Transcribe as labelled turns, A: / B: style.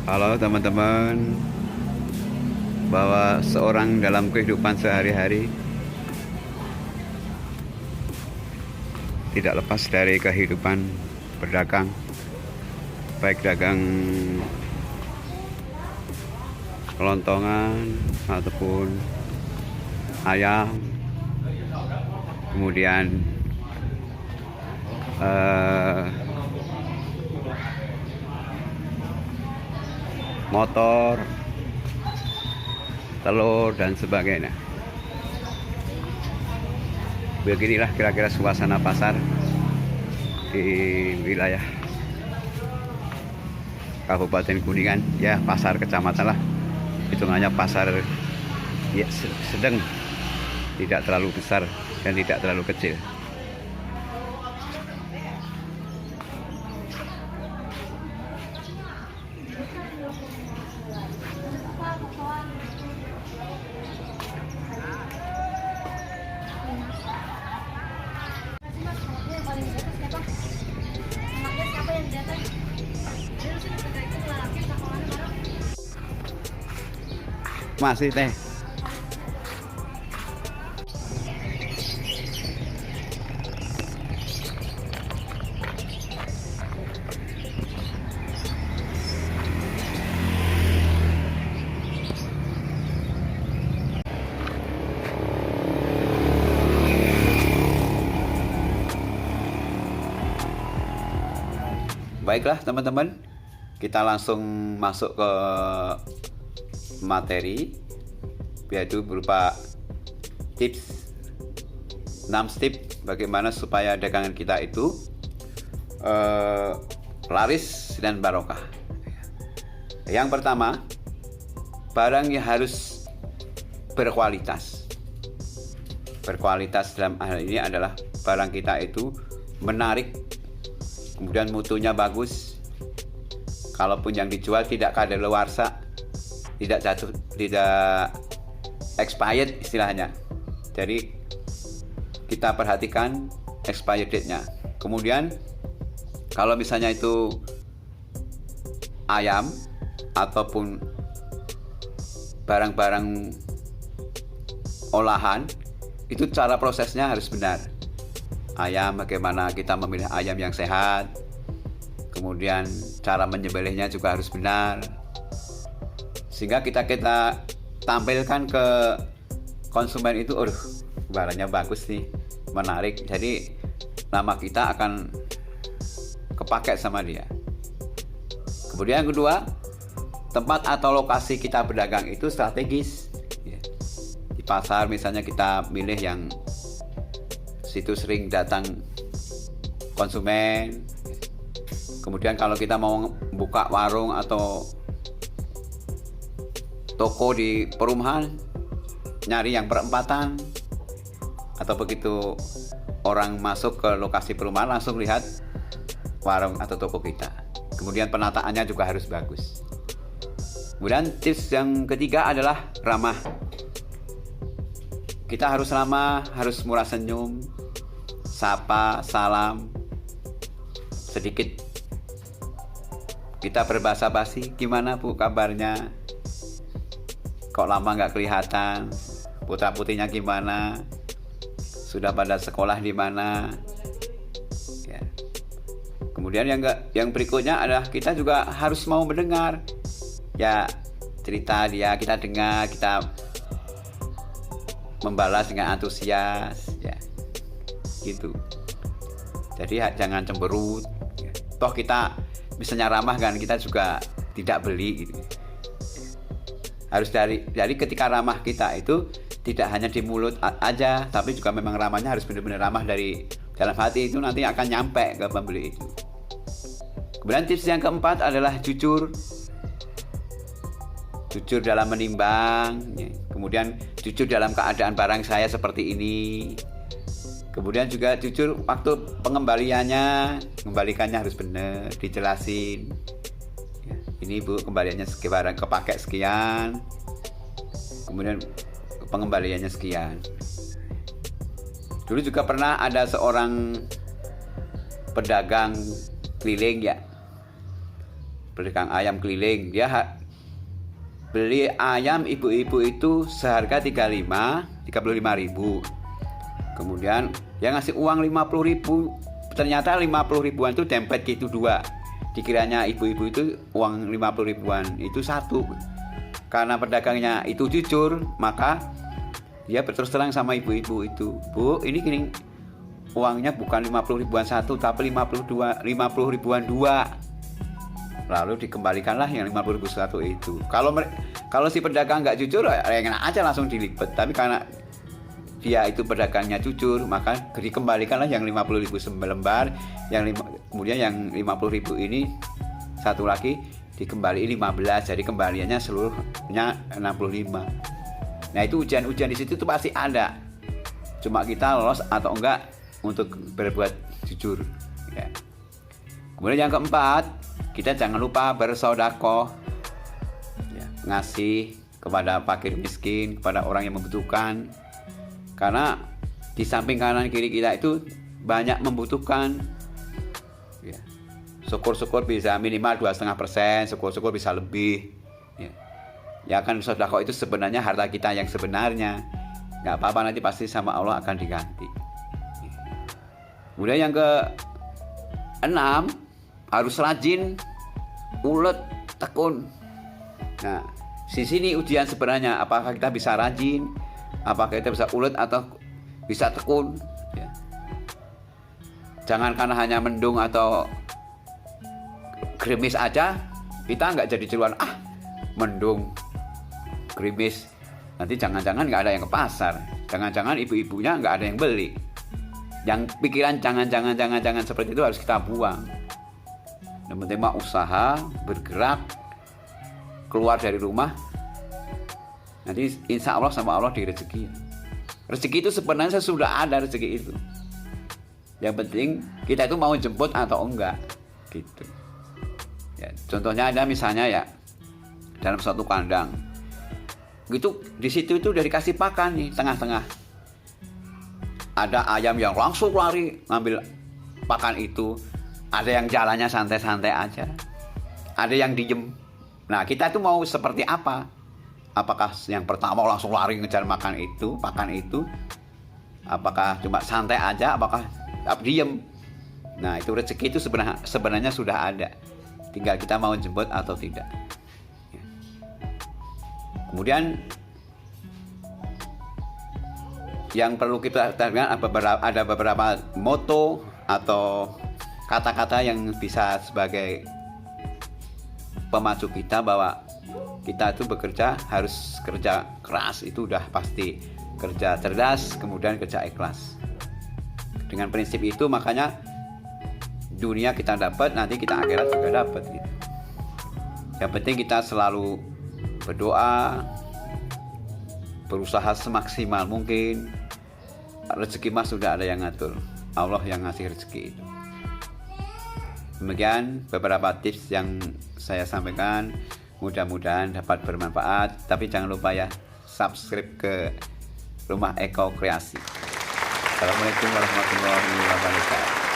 A: Halo teman-teman, bahwa seorang dalam kehidupan sehari-hari tidak lepas dari kehidupan berdagang, baik dagang kelontongan ataupun ayam, kemudian motor, telur, dan sebagainya. Beginilah kira-kira suasana pasar di wilayah Kabupaten Kuningan, ya pasar kecamatan lah, hitungannya pasar ya, sedang, tidak terlalu besar dan tidak terlalu kecil. Masih teh. Baiklah teman-teman, kita langsung masuk ke materi, yaitu berupa tips 6 tips bagaimana supaya dagangan kita itu laris dan barokah. Yang pertama, barang yang harus berkualitas. Berkualitas dalam hal ini adalah barang kita itu menarik, kemudian mutunya bagus, kalaupun yang dijual tidak kadaluarsa, tidak jatuh, tidak expired istilahnya. Jadi kita perhatikan expired date-nya. Kemudian kalau misalnya itu ayam ataupun barang-barang olahan, itu cara prosesnya harus benar. Ayam, bagaimana kita memilih ayam yang sehat, kemudian cara menyembelihnya juga harus benar, sehingga kita tampilkan ke konsumen itu, barangnya bagus nih, menarik, jadi nama kita akan kepake sama dia. Kemudian yang kedua, tempat atau lokasi kita berdagang itu strategis. Di pasar misalnya kita milih yang situ sering datang konsumen. Kemudian kalau kita mau buka warung atau toko di perumahan, nyari yang perempatan, atau begitu orang masuk ke lokasi perumahan langsung lihat warung atau toko kita. Kemudian penataannya juga harus bagus. Kemudian tips yang ketiga adalah ramah. Kita harus ramah, harus murah senyum, sapa, salam, sedikit kita berbahasa basi, gimana Bu kabarnya, kok lama nggak kelihatan, putra putrinya gimana, sudah pada sekolah di mana, ya. Kemudian yang berikutnya adalah kita juga harus mau mendengar, ya cerita dia kita dengar, kita membalas dengan antusias, ya gitu. Jadi jangan cemberut, ya. Toh kita misalnya ramah kan, kita juga tidak beli gitu. Harus dari ketika ramah kita itu tidak hanya di mulut aja, tapi juga memang ramahnya harus benar-benar ramah dari dalam hati, itu nanti akan nyampe ke pembeli itu. Kemudian tips yang keempat adalah jujur dalam menimbang, ya. Kemudian jujur dalam keadaan barang saya seperti ini. Kemudian juga jujur waktu pengembalikannya harus benar, dijelasin, ya, ini Bu kembaliannya barang kepake sekian, kemudian pengembaliannya sekian. Dulu juga pernah ada seorang pedagang keliling, ya, pedagang ayam keliling, dia beli ayam ibu-ibu itu seharga 35.000. Kemudian dia ngasih uang 50.000. Ternyata 50 ribuan itu dempet gitu 2. Dikiranya ibu-ibu itu uang 50 ribuan itu 1. Karena pedagangnya itu jujur, maka dia berterus terang sama ibu-ibu itu, "Bu, ini gini, uangnya bukan 50 ribuan 1, tapi 50 ribuan 2." Lalu dikembalikanlah yang 50 ribu 1 itu. Kalau si pedagang nggak jujur, ya enak aja langsung dilipet. Tapi karena dia itu pedagangnya jujur, maka dikembalikanlah yang 50 ribu selembar, kemudian yang 50 ribu ini satu lagi dikembalikan 15, jadi kembaliannya seluruhnya 65. Nah itu ujian-ujian di situ tuh pasti ada. Cuma kita lolos atau enggak untuk berbuat jujur. Ya. Kemudian yang keempat, kita jangan lupa bersedekah, ya, ngasih kepada fakir miskin, kepada orang yang membutuhkan. Karena di samping kanan kiri kita itu banyak membutuhkan. Ya. Syukur-syukur bisa minimal 2,5%, syukur-syukur bisa lebih. Ya kan sedekah itu sebenarnya harta kita yang sebenarnya. Nggak apa-apa, nanti pasti sama Allah akan diganti. Kemudian yang ke-6, harus rajin, ulet, tekun. Nah, di sini ujian sebenarnya, apakah kita bisa rajin, apakah kita bisa ulet atau bisa tekun. Ya. Jangan karena hanya mendung atau gerimis aja kita nggak jadi jeruan, mendung gerimis, nanti jangan-jangan nggak ada yang ke pasar, jangan-jangan ibu-ibunya nggak ada yang beli. Yang pikiran jangan seperti itu harus kita buang. Yang penting mah usaha, bergerak, keluar dari rumah, nanti insya Allah sama Allah di rezeki. Rezeki itu sebenarnya sudah ada rezeki itu. Yang penting kita itu mau jemput atau enggak, gitu. Ya, contohnya ada misalnya ya dalam suatu kandang, gitu di situ itu udah dikasih pakan nih tengah-tengah. Ada ayam yang langsung lari ngambil pakan itu, ada yang jalannya santai-santai aja, ada yang diem. Nah kita itu mau seperti apa? Apakah yang pertama langsung lari ngejar pakan itu? Apakah cuma santai aja? Apakah diem? Nah itu rezeki itu sebenarnya sudah ada, tinggal kita mau jemput atau tidak. Kemudian yang perlu kita perhatikan ada beberapa moto atau kata-kata yang bisa sebagai pemacu kita bahwa kita itu bekerja harus kerja keras, itu udah pasti, kerja cerdas, kemudian kerja ikhlas. Dengan prinsip itu makanya dunia kita dapat, nanti kita akhirat juga dapat gitu. Yang penting kita selalu berdoa, berusaha semaksimal mungkin. Rezeki mah sudah ada yang ngatur, Allah yang ngasih rezeki itu. Demikian beberapa tips yang saya sampaikan, mudah-mudahan dapat bermanfaat. Tapi jangan lupa ya, subscribe ke Rumah Eko Kreasi. Assalamualaikum warahmatullahi wabarakatuh.